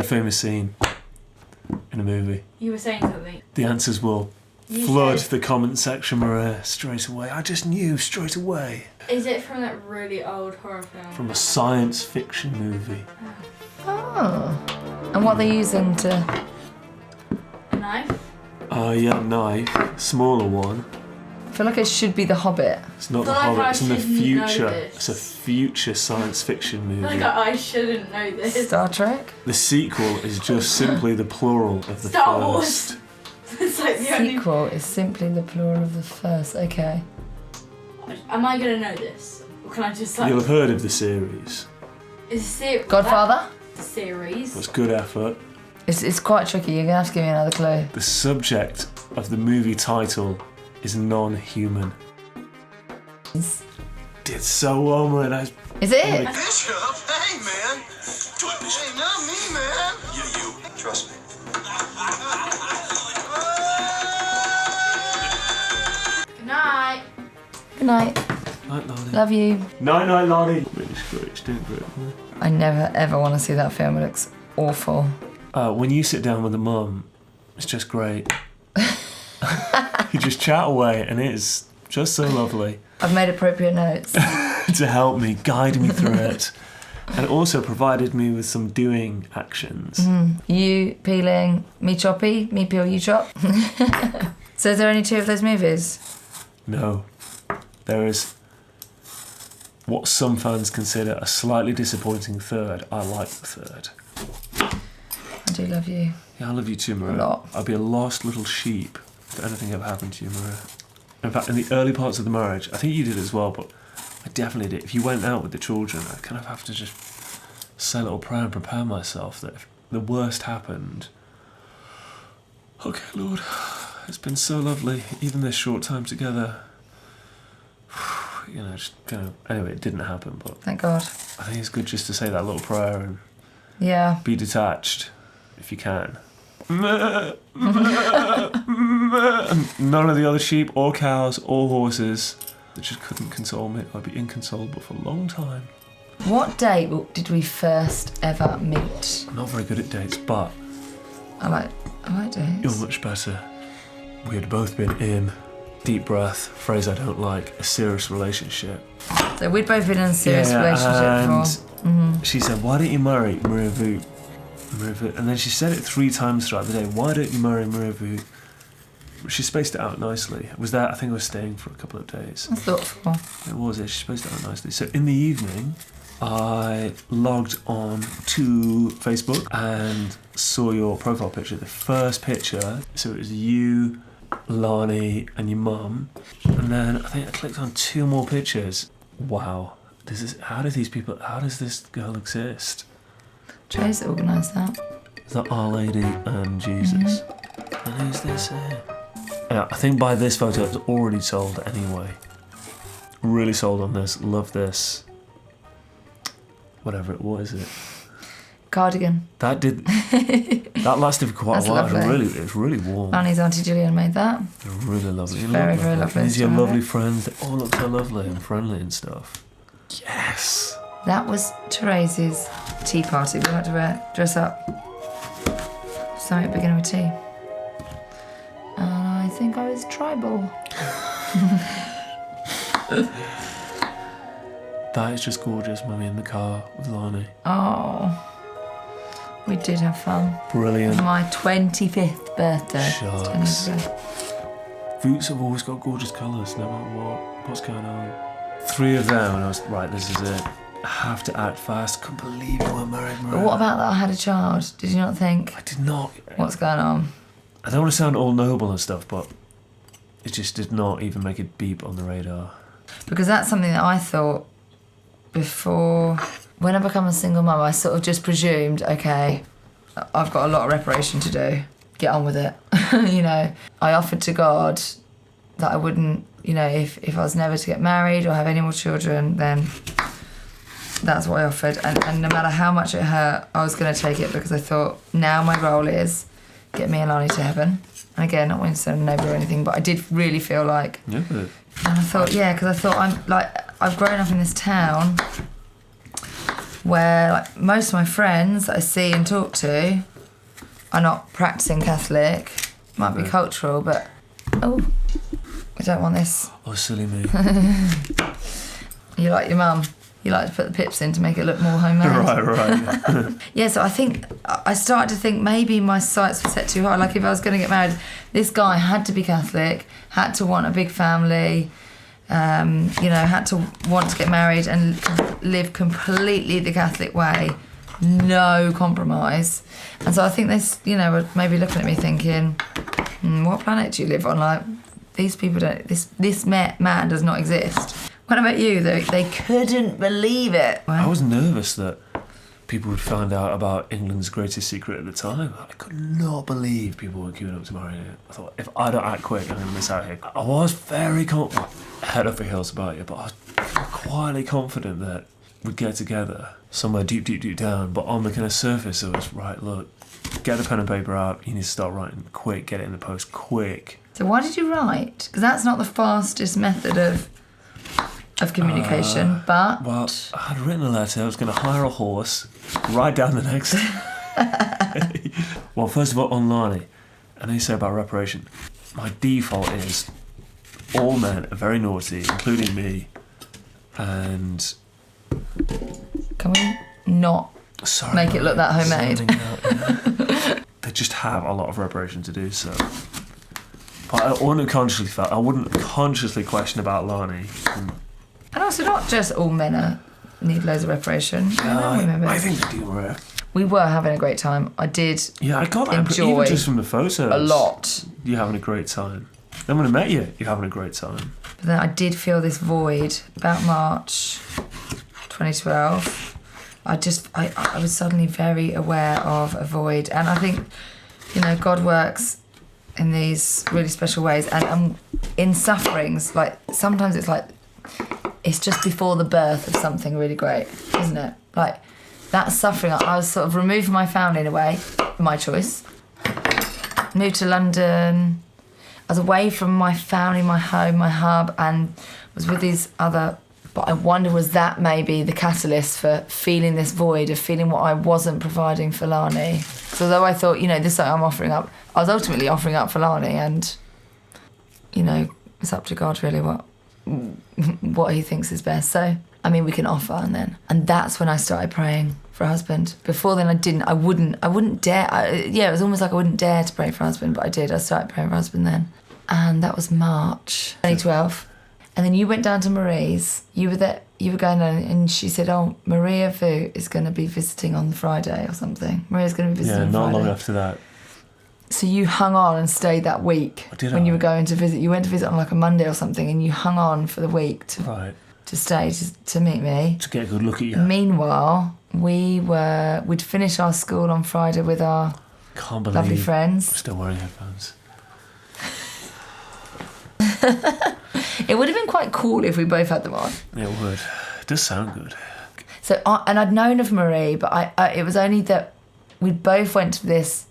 famous scene in a movie. You were saying something. The answers will flood the comment section, Maria, straight away. I just knew straight away. Is it from that really old horror film? From a science fiction movie. Oh. And what are they using to... A knife? Yeah, knife. Smaller one. I feel like it should be The Hobbit. It's not The like Hobbit, I it's in the shouldn't know future. this. It's a future science fiction movie. Like I shouldn't know this. Star Trek? The sequel is just simply the plural of the Star first. Wars. It's like the only... Sequel is simply the plural of the first. Okay. Am I gonna know this? Or can I just like... You'll have heard of the series. Is a series... Godfather? The series. It was good effort. It's quite tricky. You're gonna have to give me another clue. The subject of the movie title is non-human. Did so well, man. Is it? Bishop, hey man. Do it, Bishop. Hey, not me, man. You. Trust me. Good night. Good night. Night, Lonnie. Love you. Night, night, Lonnie. Really screeched, didn't it? I never ever want to see that film. It looks awful. When you sit down with a mum, it's just great. You just chat away, and it is just so lovely. I've made appropriate notes. To help me, guide me through it. And it also provided me with some doing actions. You peeling, me choppy, me peel, you chop. So is there only 2 of those movies? No. There is what some fans consider a slightly disappointing third. I like the third. I do love you. Yeah, I love you too, Maria. A lot. I'd be a lost little sheep if anything ever happened to you, Maria. In fact, in the early parts of the marriage, I think you did as well, but I definitely did. If you went out with the children, I'd kind of have to just say a little prayer and prepare myself that if the worst happened, okay, Lord, it's been so lovely, even this short time together. You know, just kind of, anyway, it didn't happen, but Thank God. I think it's good just to say that little prayer and Yeah. be detached, if you can. And none of the other sheep or cows or horses, they just couldn't console me. I'd be inconsolable for a long time. What date did we first ever meet? I'm not very good at dates, but I like dates. you're much better. We had both been in, deep breath, phrase I don't like, a serious relationship. So we'd both been in a serious relationship before. She said, why don't you marry Maria Vu? And then she said it 3 times throughout the day. Why don't you marry Maria Vu? She spaced it out nicely. I think I was staying for a couple of days. That's thoughtful. It was, yeah, she spaced it out nicely. So in the evening, I logged on to Facebook and saw your profile picture. The first picture, so it was you, Lani, and your mum. And then I think I clicked on 2 more pictures. Wow. How does this girl exist? Trace organised that. Is that Our Lady and Jesus? And who's this here? Yeah, I think by this photo it's already sold anyway. Really sold on this. Love this. Whatever it was, it. Cardigan. That lasted for quite That's a while. lovely. It was really warm. Lani's Auntie Gillian made that. Really lovely. Very, very lovely. These are your lovely friends. They all look so lovely and friendly and stuff. Yes. That was Therese's tea party. We like to dress up. Something beginning with T. And I think I was tribal. That is just gorgeous, Mummy in the car with Lani. Oh, we did have fun. Brilliant. My 25th birthday. Shucks. 10 years ago. Boots have always got gorgeous colours, no matter what's going on. 3 of them, and I was, right, this is it. I have to act fast. Couldn't believe you were married, Maria. But what about that I had a child? Did you not think, I did not. what's going on? I don't want to sound all noble and stuff, but it just did not even make it beep on the radar. Because that's something that I thought before, when I become a single mum, I sort of just presumed, okay, I've got a lot of reparation to do. Get on with it. You know, I offered to God that I wouldn't, you know, if I was never to get married or have any more children, then that's what I offered. And no matter how much it hurt, I was going to take it because I thought, now my role is get me and Lani to heaven. And again, not wanting to sound noble or anything, but I did really feel like... Yeah, but... And I thought, yeah, because I thought I've grown up in this town where like most of my friends that I see and talk to are not practicing Catholic. Might be cultural, but oh, I don't want this. Oh, silly me. You like your mum. You like to put the pips in to make it look more homemade. Right. Yeah, so I think I started to think maybe my sights were set too high. Like if I was going to get married, this guy had to be Catholic, had to want a big family, had to want to get married and live completely the Catholic way, no compromise. And so I think they, were maybe looking at me thinking, what planet do you live on? Like, these people don't, this man does not exist. What about you? They couldn't believe it. I was nervous that people would find out about England's greatest secret at the time. I could not believe people were queuing up to marry it. I thought, if I don't act quick, I'm going to miss out here. I was very head over heels about it, but I was quietly confident that we'd get together somewhere deep, deep, deep down. But on the kind of surface, it was, right, look, get the pen and paper out. You need to start writing quick, get it in the post quick. So why did you write? Because that's not the fastest method of communication, but... Well, I had written a letter. I was going to hire a horse, ride down the next... Well, first of all, on Lani, I know you say about reparation. My default is all men are very naughty, including me, and... Can we not make it look that homemade? They just have a lot of reparation to do, so... But I wouldn't consciously question about Lani. And also, not just all men need loads of reparation. I think they do, Maria. We were having a great time. I did. Yeah, I got that enjoy even just from the photos. A lot. You're having a great time. Then when I met you, you're having a great time. But then I did feel this void about March 2012. I was suddenly very aware of a void, and I think, God works in these really special ways, and in sufferings, like sometimes it's just before the birth of something really great, isn't it? Like that suffering, I was sort of removed from my family in a way, my choice. Moved to London. I was away from my family, my home, my hub, and was with these other. But I wonder, was that maybe the catalyst for feeling this void, of feeling what I wasn't providing for Lani? So although I thought, this is something I'm offering up, I was ultimately offering up for Lani, and it's up to God really what he thinks is best. So we can offer, and that's when I started praying for a husband. Before then I wouldn't dare. It was almost like I wouldn't dare to pray for a husband, but I did. I started praying for a husband then, and that was March 2012. And then you went down to Marie's. You were there. You were going down, and she said, "Oh, Maria Vu is going to be visiting on Friday or something. Maria's going to be visiting on Friday." Yeah, not long after that. So you hung on and stayed that week when you were going to visit. You went to visit on like a Monday or something, and you hung on for the week to stay to meet me. To get a good look at you. Meanwhile, we'd finished our school on Friday with our lovely friends. I'm still wearing headphones. It would have been quite cool if we both had them on. It would. It does sound good. So, and I'd known of Marie, but it was only that we both went to this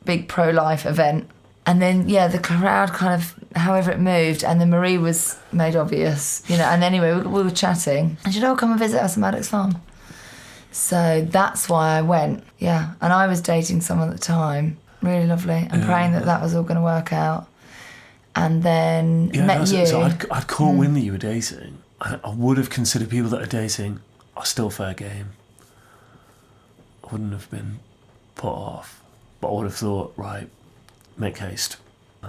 big pro-life event, and then the crowd kind of, however it moved, and then Marie was made obvious, and anyway we were chatting, and she said, "Oh, come and visit us at Maddox Farm." So that's why I went, and I was dating someone at the time, really lovely, and praying that was all going to work out. And then met you. So I'd caught wind that you were dating. I would have considered people that are dating are still fair game. I wouldn't have been put off. But I would have thought, right, make haste.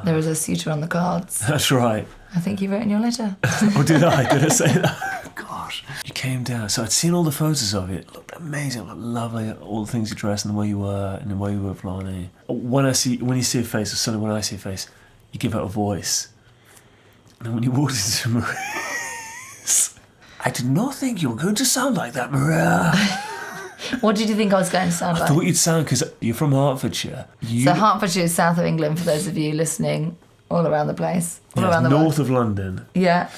There was a suitor on the cards. That's right. I think you wrote in your letter. Oh, did I? Did I say that? Gosh. You came down. So I'd seen all the photos of it. It looked amazing. It looked lovely. All the things you dressed and the way you were and the way you were with Lani. When you see a face, or suddenly when I see a face, you give it a voice. And then when you walked into Maria's, I did not think you were going to sound like that, Maria. What did you think I was going to sound like? I thought you'd sound, because you're from Hertfordshire. So Hertfordshire is south of England, for those of you listening all around the place. All around the north world. of London. Yeah.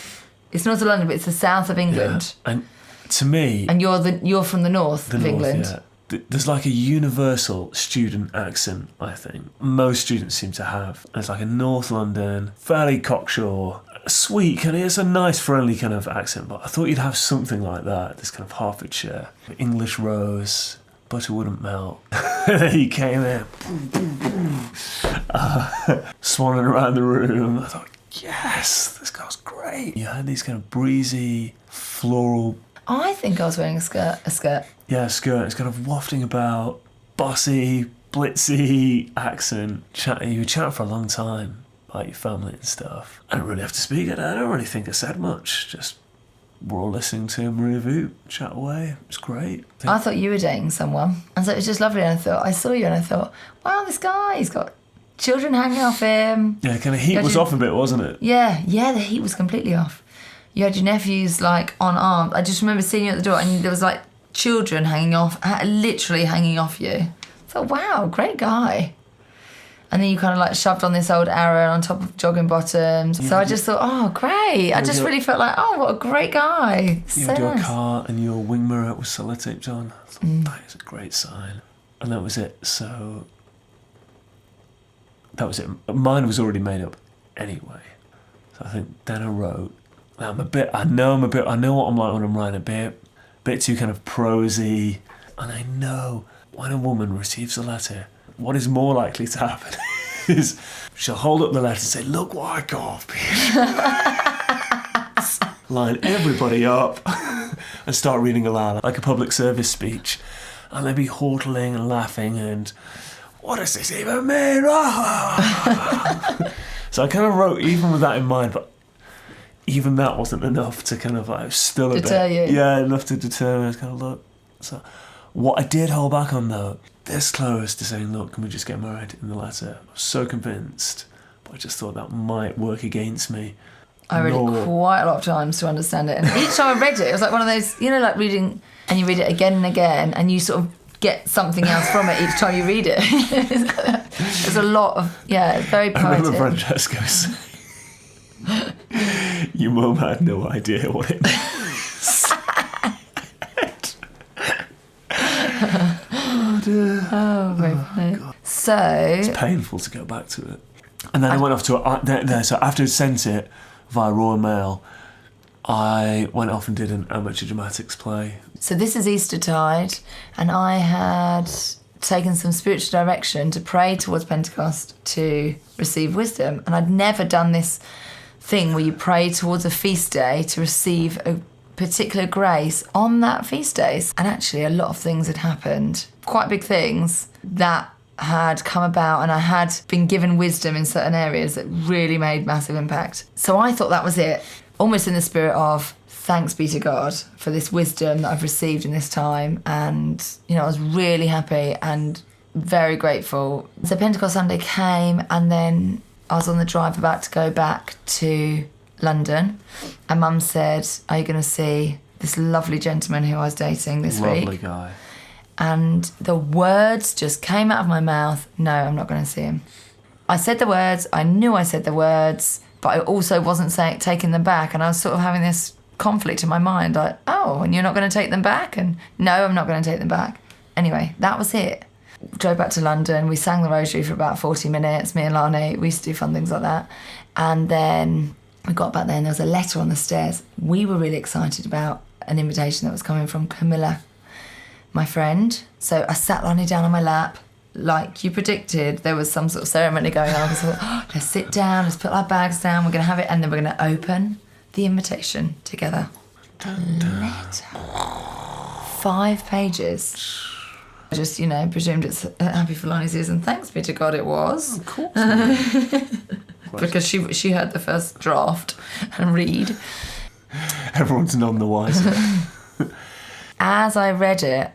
It's north of London, but it's the south of England. Yeah. And to me... And you're from the north of England. Yeah. There's like a universal student accent, I think. Most students seem to have. And it's like a North London, fairly cocksure, sweet, kind of, it's a nice, friendly kind of accent, but I thought you'd have something like that, this kind of Hertfordshire. English rose, butter wouldn't melt. He came in, swanning around the room. I thought, yes, this guy's great. You had these kind of breezy, floral... I think I was wearing a skirt. Yeah, skirt. It's kind of wafting about, bossy, blitzy accent. You were chatting for a long time. Like your family and stuff. I don't really have to speak. I don't really think I said much. Just we're all listening to Maria Voot chat away. It's great. I thought you were dating someone, and so it was just lovely. And I saw you, and I thought, wow, this guy, he's got children hanging off him. Yeah, kind of heat was off a bit, wasn't it? Yeah, the heat was completely off. You had your nephews like on arms. I just remember seeing you at the door, and there was like children hanging off, literally hanging off you. I thought, wow, great guy. And then you kind of like shoved on this old Aaron on top of jogging bottoms. Yeah, so I just thought, oh, great. I just really felt like, oh, what a great guy. You had your car and your wing mirror was sellotaped on. I thought, that is a great sign. And that was it. So that was it. Mine was already made up anyway. So I think then I wrote, I know what I'm like when I'm writing a bit too kind of prosy. And I know when a woman receives a letter, what is more likely to happen is she'll hold up the letter and say, look what I got, bitch. Line everybody up and start reading aloud like a public service speech. And they'll be chortling and laughing and, what does this even mean? So I kind of wrote even with that in mind, but even that wasn't enough to kind of like still a deter bit. You. Yeah, enough to deter me. I was kind of look. So what I did hold back on though, this close to saying, look, can we just get married in the letter? I was so convinced, but I just thought that might work against me. I read it quite a lot of times to understand it. And each time I read it, it was like one of those, you know, like reading, and you read it again and again, and you sort of get something else from it each time you read it. There's a lot of, very poetic. I remember Francesco saying, your mum had no idea what it meant. Oh, very funny. So it's painful to go back to it. And then I went off to so after I'd sent it via Royal Mail, I went off and did an amateur dramatics play. So this is Eastertide, and I had taken some spiritual direction to pray towards Pentecost to receive wisdom, and I'd never done this thing where you pray towards a feast day to receive a particular grace on that feast days. And actually a lot of things had happened, quite big things that had come about, and I had been given wisdom in certain areas that really made massive impact. So I thought that was it, almost in the spirit of thanks be to God for this wisdom that I've received in this time. And, you know, I was really happy and very grateful. So Pentecost Sunday came, and then I was on the drive about to go back to London, and Mum said, are you going to see this lovely gentleman who I was dating this week? Lovely guy. And the words just came out of my mouth, no, I'm not going to see him. I said the words, I knew I said the words, but I also wasn't taking them back, and I was sort of having this conflict in my mind, like, oh, and you're not going to take them back? And no, I'm not going to take them back. Anyway, that was it. Drove back to London, we sang the rosary for about 40 minutes, me and Lani, we used to do fun things like that. And then we got back there and there was a letter on the stairs. We were really excited about an invitation that was coming from Camilla, my friend. So I sat Lani down on my lap, like you predicted. There was some sort of ceremony going on. I thought, let's sit down, let's put our bags down, we're going to have it, and then we're going to open the invitation together. Letter. 5 pages. I just, you know, presumed it's happy for Lani's ears, and thanks be to God it was. Of course. Because she heard the first draft and read. Everyone's none the wiser. As I read it,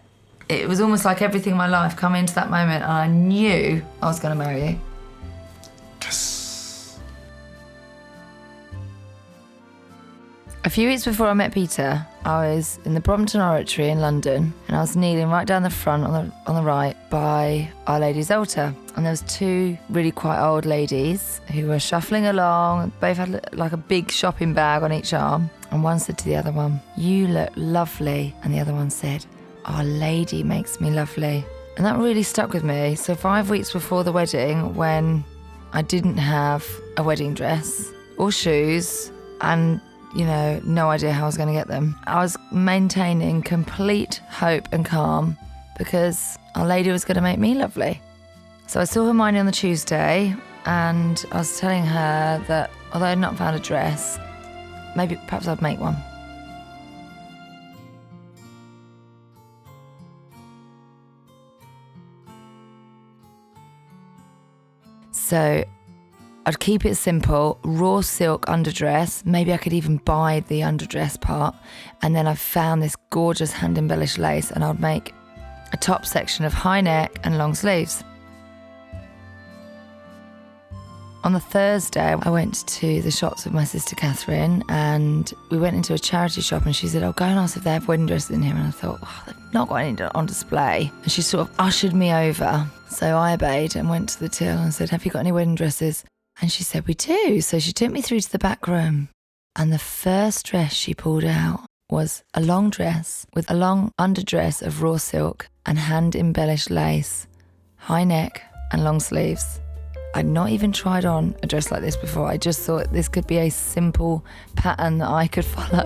it was almost like everything in my life come into that moment, and I knew I was going to marry you. Yes. A few weeks before I met Peter, I was in the Brompton Oratory in London, and I was kneeling right down the front on the right by Our Lady's altar. And there was 2 really quite old ladies who were shuffling along. Both had like a big shopping bag on each arm. And one said to the other one, you look lovely. And the other one said, Our Lady makes me lovely. And that really stuck with me. So 5 weeks before the wedding, when I didn't have a wedding dress or shoes and, you know, no idea how I was going to get them. I was maintaining complete hope and calm because Our Lady was going to make me lovely. So I saw Hermione on the Tuesday, and I was telling her that although I'd not found a dress, perhaps I'd make one. So I'd keep it simple, raw silk underdress. Maybe I could even buy the underdress part. And then I found this gorgeous hand-embellished lace, and I'd make a top section of high neck and long sleeves. On the Thursday, I went to the shops with my sister Catherine, and we went into a charity shop, and she said, "Oh, go and ask if they have wedding dresses in here." And I thought, oh, they've not got any on display. And she sort of ushered me over. So I obeyed and went to the till and said, "Have you got any wedding dresses?" And she said, "We do." So she took me through to the back room. And the first dress she pulled out was a long dress with a long underdress of raw silk and hand-embellished lace, high neck and long sleeves. I'd not even tried on a dress like this before. I just thought this could be a simple pattern that I could follow.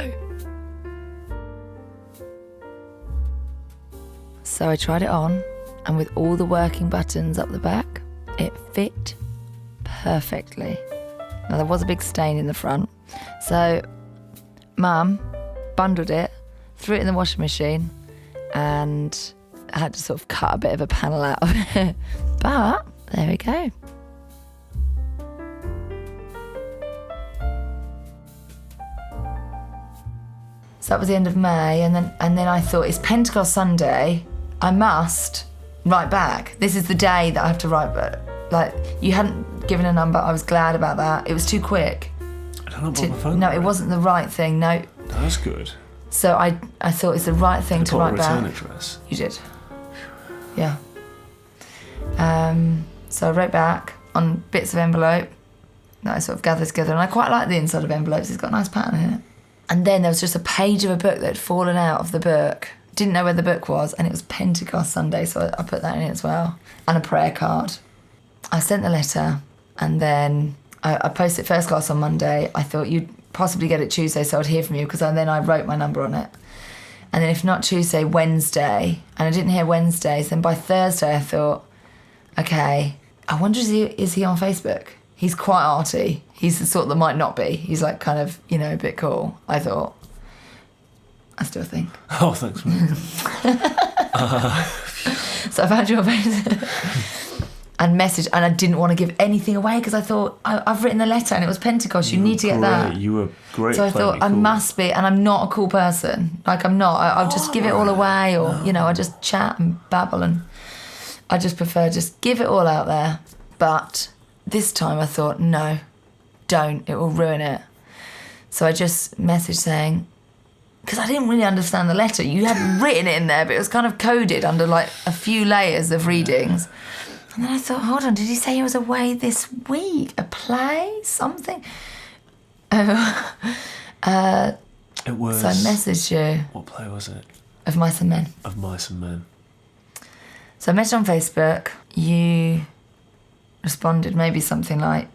So I tried it on, and with all the working buttons up the back, it fit perfectly. Now there was a big stain in the front, so Mum bundled it, threw it in the washing machine, and I had to sort of cut a bit of a panel out of it. But there we go. So that was the end of May, and then I thought, it's Pentecost Sunday, I must write back. This is the day that I have to write back. Like, you hadn't given a number, I was glad about that. It was too quick. I don't know about my phone. No, it wasn't the right thing, no. That's good. So I thought it's the right thing to write back. Return address. You did. Yeah. So I wrote back on bits of envelope that I sort of gathered together, and I quite like the inside of envelopes. It's got a nice pattern in it. And then there was just a page of a book that had fallen out of the book. Didn't know where the book was, and it was Pentecost Sunday, so I put that in as well. And a prayer card. I sent the letter, and then I posted it first class on Monday. I thought you'd possibly get it Tuesday, so I'd hear from you, because then I wrote my number on it. And then if not Tuesday, Wednesday. And I didn't hear Wednesday, so then by Thursday I thought, okay, I wonder is he on Facebook? He's quite arty. He's the sort that might not be. He's like kind of, you know, a bit cool, I thought. I still think. Oh, thanks, man. So I found you on Facebook and messaged, and I didn't want to give anything away because I thought, I've written the letter and it was Pentecost, you need to get that. You were great. So I thought, I must be, and I'm not a cool person. Like, I'm not. I'll just give it all away, or, you know, I just chat and babble, and I just prefer just give it all out there. But this time I thought, no, don't. It will ruin it. So I just messaged saying, because I didn't really understand the letter. You had written it in there, but it was kind of coded under like a few layers of readings. And then I thought, hold on, did he say he was away this week? A play? Something? It was. So I messaged you. What play was it? Of Mice and Men. Of Mice and Men. So I messaged on Facebook. You responded maybe something like,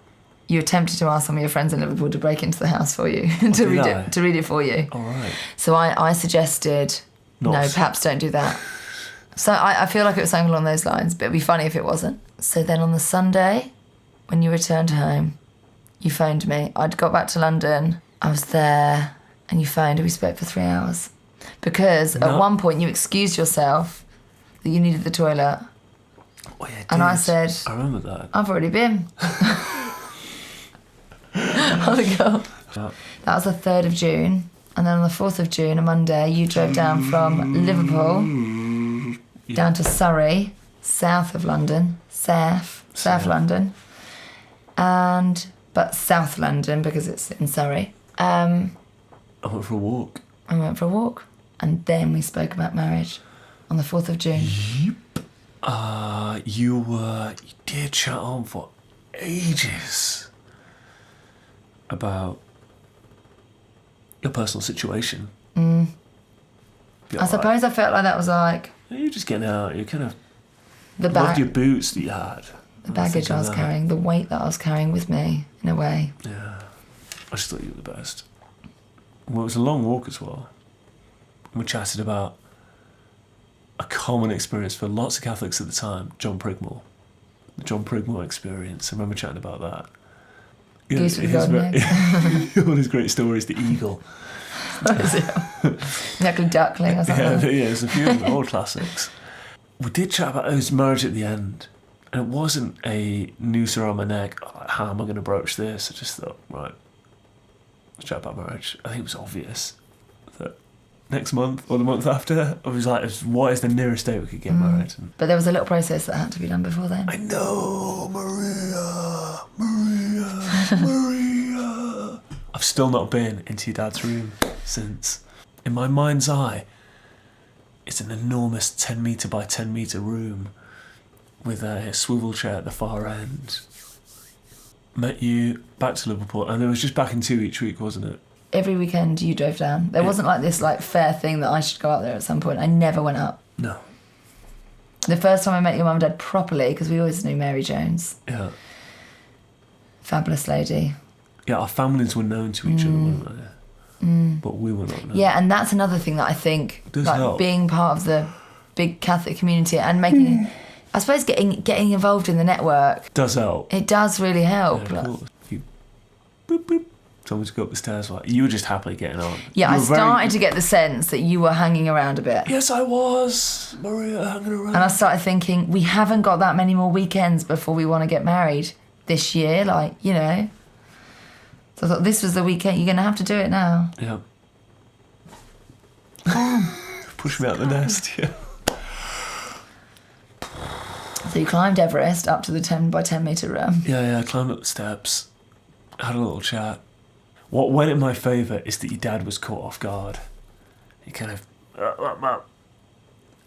you attempted to ask some of your friends in Liverpool to break into the house for you, to read it for you. All right. So I suggested, no, perhaps don't do that. So I feel like it was something along those lines, but it'd be funny if it wasn't. So then on the Sunday, when you returned home, you phoned me. I'd got back to London, I was there, and you phoned, and we spoke for 3 hours. Because at one point you excused yourself that you needed the toilet. Oh, yeah, and I said, I remember that. I've already been. Oh my God. Yeah. That was the 3rd of June. And then on the 4th of June, a Monday, you drove down from Liverpool down to Surrey, south of London, South London, but South London because it's in Surrey. I went for a walk. And then we spoke about marriage on the 4th of June. Yep. You did chat on for ages about your personal situation. I suppose I felt like that was like... You're just getting out, you kind of... The loved your boots that you had. The baggage I was carrying, the weight that I was carrying with me, in a way. Yeah. I just thought you were the best. Well, it was a long walk as well. We chatted about a common experience for lots of Catholics at the time, John Prigmore. The John Prigmore experience. I remember chatting about that. Goose with golden eggs. One of his great stories, the eagle. What is it? Knuckly duckling or something. Yeah, there's a few of them, all classics. We did chat about his marriage at the end, and it wasn't a noose around my neck. Oh, like, how am I going to broach this? I just thought, right, let's chat about marriage. I think it was obvious that next month or the month after, I was like, what is the nearest date we could get married? And But there was a little process that had to be done before then. I know, Maria. I've still not been into your dad's room since. In my mind's eye, it's an enormous 10 metre by 10 metre room with a swivel chair at the far end. Met you back to Liverpool, and it was just back in 2 each week, wasn't it? Every weekend you drove down. There wasn't like this like fair thing that I should go up there at some point. I never went up. No. The first time I met your mum and dad properly, because we always knew Mary Jones. Yeah. Fabulous lady. Yeah, our families were known to each other, weren't they? But we were not known. Yeah, and that's another thing that I think, Does like help. being part of the big Catholic community and making, I suppose, getting involved in the network. Does help. It does really help. Yeah, of course. You boop boop. Told me to go up the stairs. Like, you were just happily getting on. Yeah, You I were very- started to get the sense that you were hanging around a bit. Yes, I was, Maria, hanging around. And I started thinking, we haven't got that many more weekends before we want to get married this year, like, you know. So I thought this was the weekend, you're going to have to do it now. Yeah. Push me out the nest, yeah. So you climbed Everest up to the 10 by 10 metre room. Yeah, I climbed up the steps, had a little chat. What went in my favour is that your dad was caught off guard. He kind of...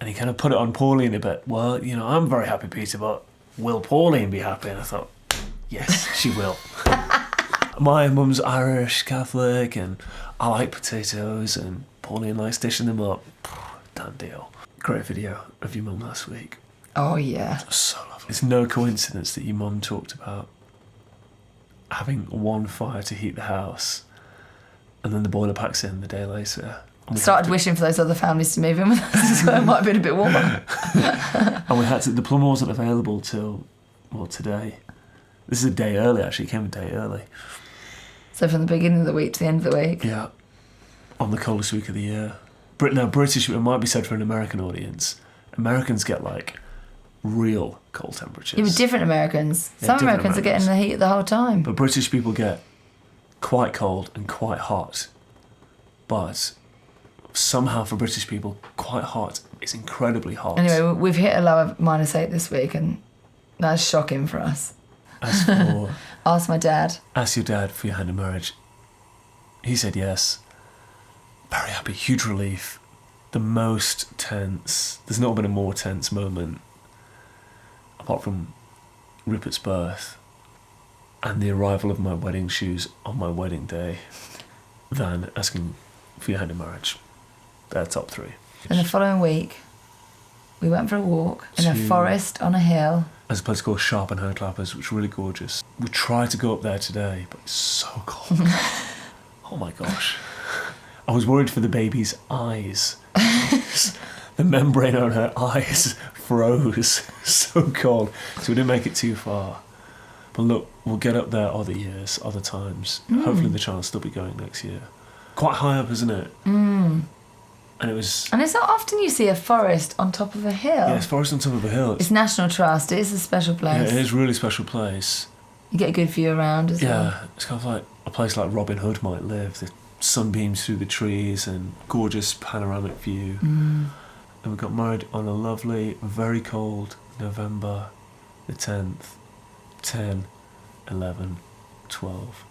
and he kind of put it on Pauline a bit. Well, you know, I'm very happy, Peter, but will Pauline be happy? And I thought, yes, she will. My mum's Irish Catholic, and I like potatoes, and Pauline likes dishing them up. Done deal. Great video of your mum last week. Oh, yeah. So lovely. It's no coincidence that your mum talked about having one fire to heat the house, and then the boiler packs in the day later. And we Started had wishing for those other families to move in with us, so it might have been a bit warmer. and we had to. The plumber wasn't available till today. This is a day early. Actually, it came a day early. So from the beginning of the week to the end of the week. Yeah, on the coldest week of the year. Now, British, it might be said for an American audience. Americans get like real cold temperatures. Yeah, but different Americans. Yeah, Some different Americans are getting the heat the whole time. But British people get quite cold and quite hot. But somehow for British people, quite hot is incredibly hot. Anyway, we've hit a low of -8 this week, and that's shocking for us. As for Ask my dad. ask your dad for your hand in marriage. He said yes. Very happy, huge relief. The most tense. There's not been a more tense moment, apart from Rupert's birth and the arrival of my wedding shoes on my wedding day, than asking for your hand in marriage. They're top three. And the following week, we went for a walk in a To- forest on a hill. There's a place called Sharp and Handclappers, which is really gorgeous. We tried to go up there today, but it's so cold. Oh my gosh. I was worried for the baby's eyes. The membrane on her eyes froze. So cold. So we didn't make it too far. But look, we'll get up there other years, other times. Hopefully the child will still be going next year. Quite high up, isn't it? And it was... And it's not often you see a forest on top of a hill. Yeah, it's forest on top of a hill. It's National Trust. It is a special Yeah, place. it is a really special place. You get a good view around as well. Yeah, it's kind of like a place like Robin Hood might live. The sunbeams through the trees and gorgeous panoramic view. And we got married on a lovely, very cold November the 10th, 10, 11, 12.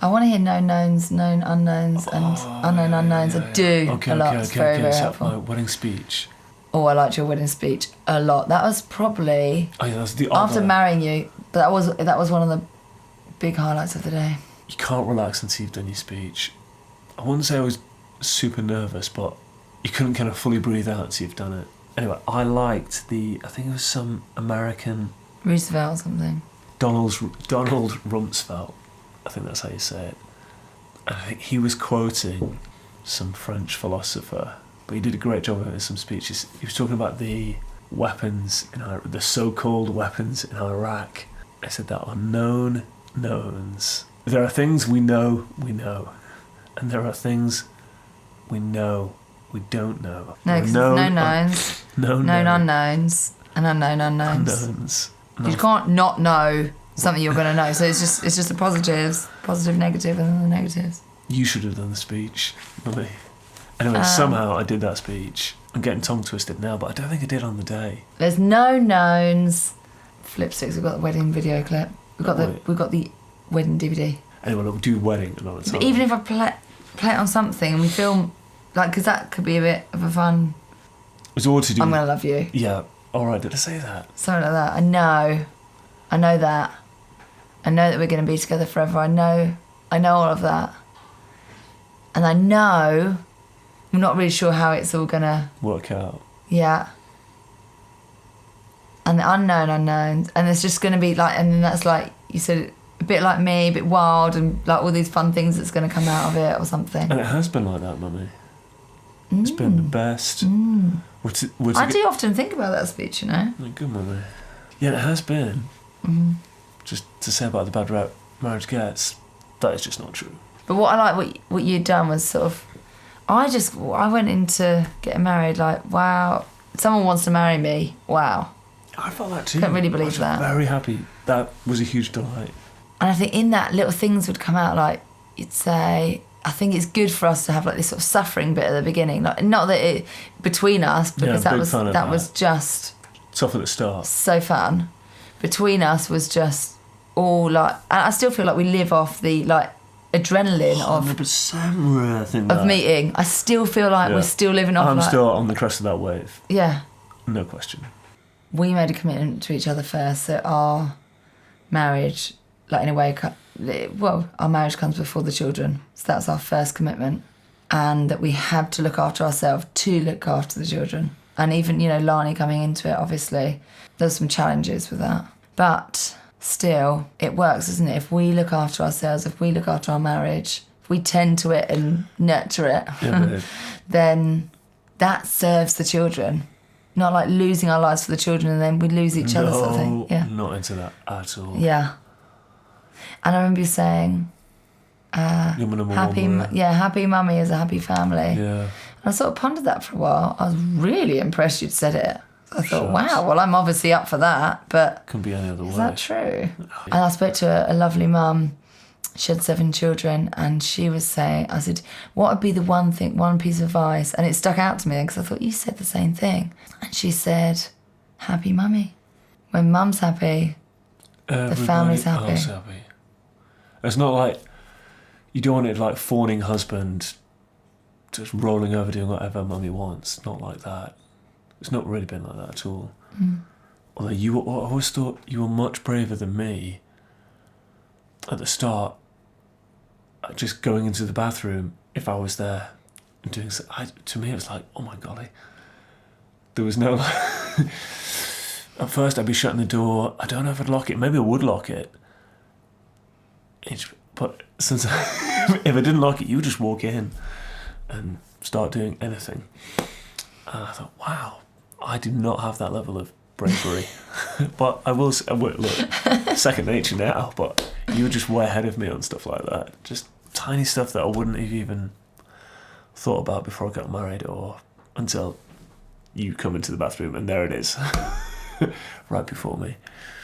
I want to hear known knowns, known unknowns, and unknown unknowns. I do a lot. It's very, very So helpful. my wedding speech. Oh, I liked your wedding speech a lot. That was probably Oh yeah, that's the after other. marrying you. But that was one of the big highlights of the day. You can't relax until you've done your speech. I wouldn't say I was super nervous, but you couldn't kind of fully breathe out until you've done it. Anyway, I liked I think it was some American... Roosevelt or something. Donald Rumsfeld, I think that's how you say it. And I think he was quoting some French philosopher, but he did a great job of it in some speeches. He was talking about the weapons in Iraq, the so-called weapons in Iraq. I said that are known knowns. There are things we know, and there are things we know we don't know. No, because there's no knowns, known unknowns, and unknown unknowns. You can't not know something you're going to know. So it's just the positives, positive, negative, and then the negatives. You should have done the speech, not me. Anyway, somehow I did that speech. I'm getting tongue twisted now, but I don't think I did on the day. There's no knowns. Flip sticks. We've got the wedding video clip. We've got the wedding DVD. Anyway, we'll do wedding another time. But even if I play it on something and we film, like, because that could be a bit of a fun. It's all to do. I'm gonna love you. Yeah. All right. Did I say that? Something like that. I know that. I know that we're gonna be together forever. I know all of that. And I know, I'm not really sure how it's all gonna work out. Yeah. And the unknown unknowns, and it's just gonna be like, and then that's like you said, a bit like me, a bit wild, and like all these fun things that's gonna come out of it or something. And it has been like that, Mummy. It's been the best. I do often think about that speech, you know. Good, Mummy. Yeah, it has been. Just to say about the bad rap marriage gets, that is just not true. But what I like, what you'd done was sort of, I went into getting married like, wow, someone wants to marry me. Wow. I felt that too. Couldn't really believe I was that. Very happy. That was a huge delight. And I think in that little things would come out, like you'd say, I think it's good for us to have like this sort of suffering bit at the beginning. Like, not that it between us, because that was just tough at the start. So fun. Between us was just all like, and I still feel like we live off the like adrenaline 100% of meeting. I still feel like we're still living off. I'm still on the crest of that wave. Yeah. No question. We made a commitment to each other first, so our marriage, like in a way, our marriage comes before the children. So that's our first commitment. And that we have to look after ourselves to look after the children. And even, Lani coming into it, obviously, there's some challenges with that. But still, it works, doesn't it? If we look after ourselves, if we look after our marriage, if we tend to it and nurture it, then that serves the children. Not like losing our lives for the children and then we lose each other sort of thing. Yeah. Not into that at all. Yeah. And I remember you saying, happy mummy is a happy family. Yeah. And I sort of pondered that for a while. I was really impressed you'd said it. I thought, wow, well, I'm obviously up for that, but can be any other way. Is that true? And I spoke to a lovely mum. She had 7 children, and she was saying, I said, what would be the one piece of advice? And it stuck out to me because I thought, you said the same thing. And she said, happy mummy. When mum's happy, the family's happy. Happy. It's not like you don't want it like fawning husband just rolling over doing whatever mummy wants. Not like that. It's not really been like that at all. Although I always thought you were much braver than me at the start. Just going into the bathroom, if I was there and doing so, to me it was like, oh my golly. There was no at first I'd be shutting the door. I don't know if I'd lock it. Maybe I would lock it. But since if I didn't lock it, you would just walk in and start doing anything. And I thought, wow, I do not have that level of bravery. But I will look, second nature now, but you were just way ahead of me on stuff like that. Just tiny stuff that I wouldn't have even thought about before I got married or until you come into the bathroom and there it is. Right before me.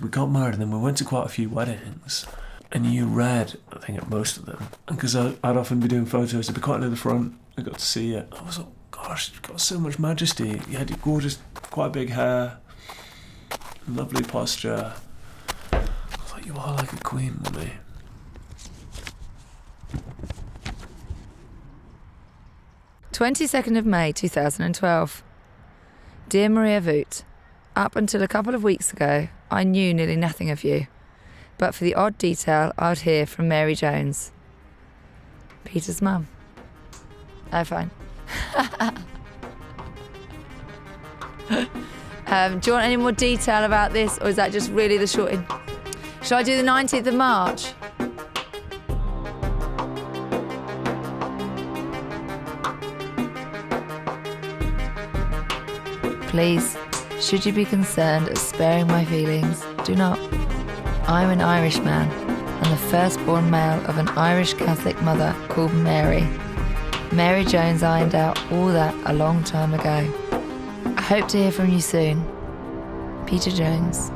We got married and then we went to quite a few weddings and you read, I think, at most of them. And because I'd often be doing photos, I'd be quite near the front, I got to see it. I was like, gosh, you've got so much majesty. You had your gorgeous, quite big hair, lovely posture. I was like, you are like a queen, Mummy. "22nd of May 2012. Dear Maria Voot, up until a couple of weeks ago, I knew nearly nothing of you, but for the odd detail I'd hear from Mary Jones, Peter's mum." Oh, fine. Do you want any more detail about this, or is that just really the short? Shall I do the 19th of March? please, should you be concerned at sparing my feelings, do not. I'm an Irish man, and the firstborn male of an Irish Catholic mother called Mary. Mary Jones ironed out all that a long time ago. I hope to hear from you soon. Peter Jones.